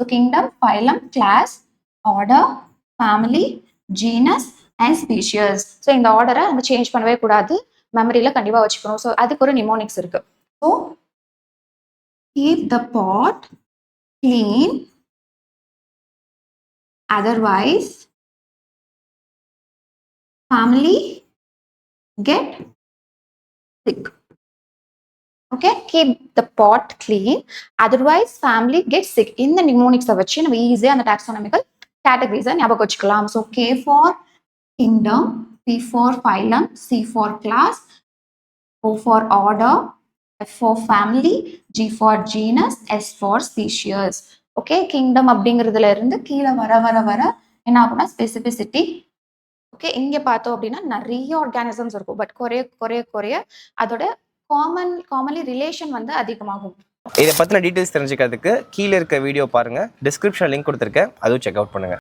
So kingdom, phylum, class, order, family, genus and species. So இந்த ஆர்டரை நம்ம change பண்ணவே கூடாது, மெமரியில் கண்டிப்பாக வச்சுக்கணும். ஸோ அதுக்கு ஒரு நிமோனிக்ஸ் இருக்கு. So keep the pot clean, otherwise family get sick. Okay, keep the pot clean, otherwise family gets sick. இந்த நிமோனிக்ஸை வச்சு நம்ம ஈஸியாக அந்த டாக்ஸானமிக்கல் கேட்டகரிஸை ஞாபகம் வச்சுக்கலாம். So K for kingdom, P for phylum, C for class, O for order, F for family, G for genus, S for species. Okay, kingdom அப்படிங்கிறதுல இருந்து கீழே வர வர வர என்ன ஆகும்னா ஸ்பெசிபிசிட்டி. ஓகே, இங்கே பார்த்தோம் அப்படின்னா நிறைய ஆர்கானிசம்ஸ் இருக்கும், பட் குறைய குறைய குறைய அதோட காமன்லி ரிலேஷன் வந்து அதிகமாகும். இதை பற்றின டீட்டெயில்ஸ் தெரிஞ்சுக்கிறதுக்கு கீழே இருக்க வீடியோ பாருங்கள், டிஸ்கிரிப்ஷன் லிங்க் கொடுத்துருக்கேன், அதுவும் செக் அவுட் பண்ணுங்கள்.